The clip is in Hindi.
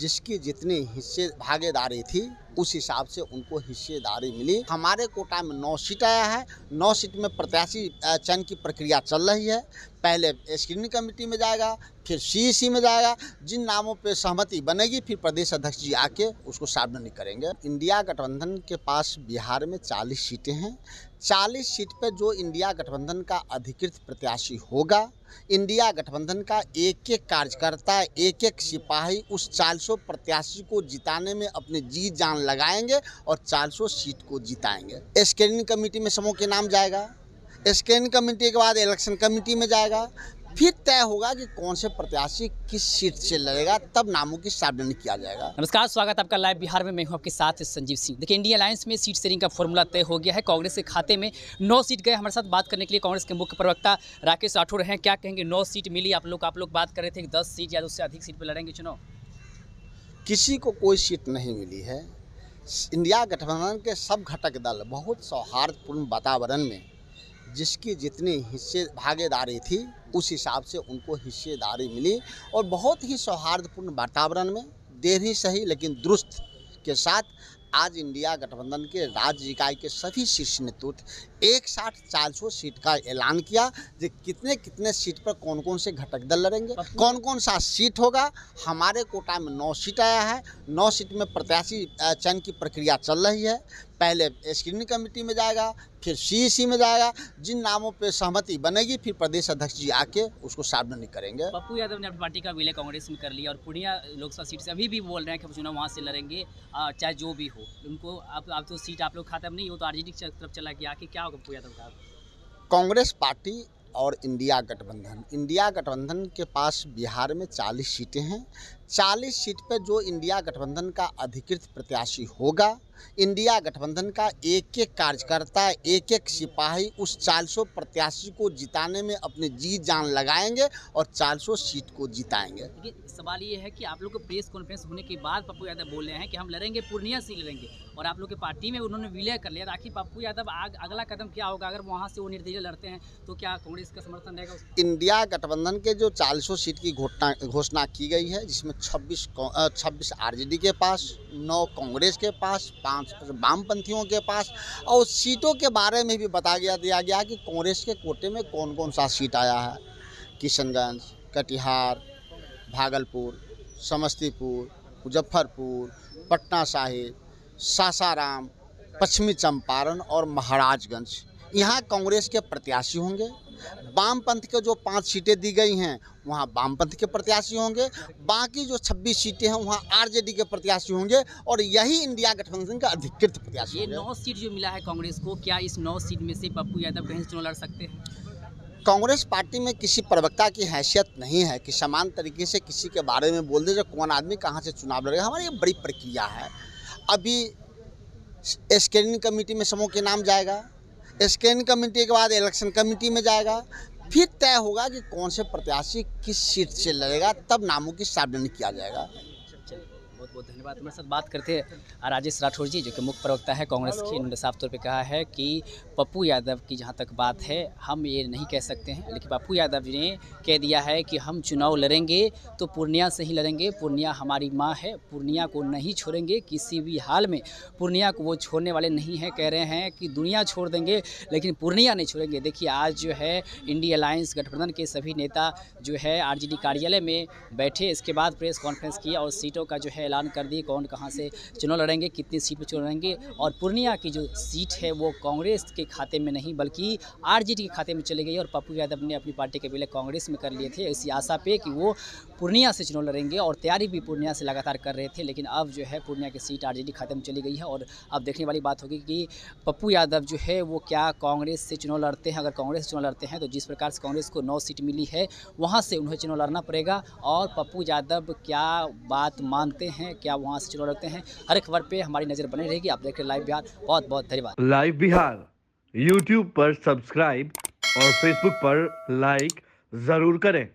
जिसकी जितनी हिस्से भागीदारी थी उस हिसाब से उनको हिस्सेदारी मिली। हमारे कोटा में 9 सीट आया है। 9 सीट में प्रत्याशी चयन की प्रक्रिया चल रही है। पहले स्क्रीनिंग कमेटी में जाएगा, फिर सीईसी में जाएगा। जिन नामों पे सहमति बनेगी फिर प्रदेश अध्यक्ष जी आके उसको सार्वजनिक करेंगे। इंडिया गठबंधन के पास बिहार में 40 सीटें हैं। 40 सीट पे जो इंडिया गठबंधन का अधिकृत प्रत्याशी होगा, इंडिया गठबंधन का एक एक कार्यकर्ता, एक एक सिपाही उस 400 प्रत्याशी को जिताने में अपनी जी जान लगाएंगे और 400 सीट को जिताएंगे। स्क्रीनिंग कमेटी में समूह के नाम जाएगा। स्क्रीनिंग कमेटी के बाद इलेक्शन कमेटी में जाएगा। फिर तय होगा कि कौन से प्रत्याशी किस सीट से लड़ेगा, तब नामों की सार्वजनिक किया जाएगा। नमस्कार, स्वागत है आपका लाइव बिहार में। मैं हूं आपके साथ संजीव सिंह। देखिए, इंडिया अलायंस में सीट शेयरिंग का फॉर्मूला तय हो गया है। कांग्रेस के खाते में 9 सीट गए। हमारे साथ बात करने के लिए कांग्रेस के मुख्य प्रवक्ता राकेश राठौर हैं। क्या कहेंगे? 9 सीट मिली आप लोग बात कर रहे थे कि 10 सीट या उससे अधिक सीट पर लड़ेंगे चुनाव। किसी को कोई सीट नहीं मिली है। इंडिया गठबंधन के सब घटक दल बहुत सौहार्दपूर्ण वातावरण में जिसकी जितनी हिस्से भागीदारी थी उस हिसाब से उनको हिस्सेदारी मिली और बहुत ही सौहार्दपूर्ण वातावरण में देर ही सही लेकिन दुरुस्त के साथ आज इंडिया गठबंधन के राज्य इकाई के सभी शीर्ष नेतृत्व एक साथ 400 सीट का ऐलान किया। जो कितने कितने सीट पर कौन कौन से घटक दल लड़ेंगे, कौन कौन सा सीट होगा। हमारे कोटा में 9 सीट आया है। 9 सीट में प्रत्याशी चयन की प्रक्रिया चल रही है। पहले स्क्रीनिंग कमेटी में जाएगा, फिर सीईसी में जाएगा। जिन नामों पे सहमति बनेगी फिर प्रदेश अध्यक्ष जी आके उसको सार्वजनिक करेंगे। पप्पू यादव ने अपनी पार्टी का विलय कांग्रेस में कर लिया और पूर्णिया लोकसभा सीट से अभी भी बोल रहे हैं कि चुनाव वहाँ से लड़ेंगे, चाहे जो भी हो। उनको आप तो सीट आप लोग खाते में नहीं हो, तो आरजेडी की तरफ चला गया। आके क्या होगा पप्पू यादव का? कांग्रेस पार्टी और इंडिया गठबंधन के पास बिहार में 40 सीटें हैं। 40 सीट पे जो इंडिया गठबंधन का अधिकृत प्रत्याशी होगा, इंडिया गठबंधन का एक एक कार्यकर्ता, एक एक सिपाही उस 400 प्रत्याशी को जिताने में अपनी जी जान लगाएंगे और 400 सीट को जिताएंगे। देखिए, सवाल ये है कि आप लोग को प्रेस कॉन्फ्रेंस होने के बाद पप्पू यादव बोल रहे हैं कि हम लड़ेंगे, पूर्णिया से लड़ेंगे, और आप लोग के पार्टी में उन्होंने विलय कर लिया। आखिर पप्पू यादव अगला कदम क्या होगा? अगर वहाँ से वो निर्दलीय लड़ते हैं तो क्या कांग्रेस का समर्थन रहेगा? इंडिया गठबंधन के जो 400 सीट की घोषणा की गई है, जिसमें 26 आरजेडी के पास, 9 कांग्रेस के पास, 5 वामपंथियों के पास, और सीटों के बारे में भी दिया गया कि कांग्रेस के कोटे में कौन कौन सा सीट आया है। किशनगंज, कटिहार, भागलपुर, समस्तीपुर, मुजफ्फरपुर, पटना साहिब, सासाराम, पश्चिमी चंपारण और महाराजगंज, यहाँ कांग्रेस के प्रत्याशी होंगे। वामपंथ के जो 5 सीटें दी गई हैं वहाँ वामपंथ के प्रत्याशी होंगे। बाकी जो 26 सीटें हैं वहाँ आरजेडी के प्रत्याशी होंगे और यही इंडिया गठबंधन का अधिकृत प्रत्याशी ये होंगे। 9 सीट जो मिला है कांग्रेस को, क्या इस 9 सीट में से पप्पू यादव कहीं से चुनाव लड़ सकते हैं? कांग्रेस पार्टी में किसी प्रवक्ता की हैसियत नहीं है कि समान तरीके से किसी के बारे में बोल दे जो कौन आदमी कहाँ से चुनाव लड़ेगा। हमारी ये बड़ी प्रक्रिया है। अभी स्क्रीनिंग कमेटी में समूह के नाम जाएगा। स्क्रीनिंग कमेटी के बाद इलेक्शन कमेटी में जाएगा। फिर तय होगा कि कौन से प्रत्याशी किस सीट से लड़ेगा, तब नामों की सार्वजनिक किया जाएगा। बहुत बहुत धन्यवाद। हमारे साथ बात करते हैं राजेश राठौर जी, जो कि मुख्य प्रवक्ता है कांग्रेस की। इन्होंने साफ तौर पे कहा है कि पप्पू यादव की जहां तक बात है, हम ये नहीं कह सकते हैं, लेकिन पप्पू यादव जी ने कह दिया है कि हम चुनाव लड़ेंगे तो पूर्णिया से ही लड़ेंगे। पूर्णिया हमारी माँ है, पूर्णिया को नहीं छोड़ेंगे किसी भी हाल में। पूर्णिया को वो छोड़ने वाले नहीं हैं। कह रहे हैं कि दुनिया छोड़ देंगे लेकिन पूर्णिया नहीं छोड़ेंगे। देखिए, आज जो है इंडिया अलायंस गठबंधन के सभी नेता जो है आरजेडी कार्यालय में बैठे, इसके बाद प्रेस कॉन्फ्रेंस किया और सीटों का जो है ऐलान कर दिए, कौन कहां से चुनाव लड़ेंगे, कितनी सीट पर चुनाव लड़ेंगे। और पूर्णिया की जो सीट है वो कांग्रेस के खाते में नहीं बल्कि आरजेडी के खाते में चली गई और पप्पू यादव ने अपनी पार्टी के विलय कांग्रेस में कर लिए थे इसी आशा पे कि वो पूर्णिया से चुनाव लड़ेंगे, और तैयारी भी पूर्णिया से लगातार कर रहे थे। लेकिन अब जो है पूर्णिया की सीट आरजेडी खाते में चली गई है और अब देखने वाली बात होगी कि पप्पू यादव जो है वो क्या कांग्रेस से चुनाव लड़ते हैं। अगर कांग्रेस से चुनाव लड़ते हैं तो जिस प्रकार से कांग्रेस को 9 सीट मिली है वहाँ से उन्हें चुनाव लड़ना पड़ेगा, और पप्पू यादव क्या बात मानते हैं, क्या वहाँ से चुनाव लड़ते हैं, हर एक खबर पे हमारी नज़र बनी रहेगी। आप देख रहे लाइव बिहार। बहुत बहुत धन्यवाद। लाइव बिहार यूट्यूब पर सब्सक्राइब और फेसबुक पर लाइक जरूर करें।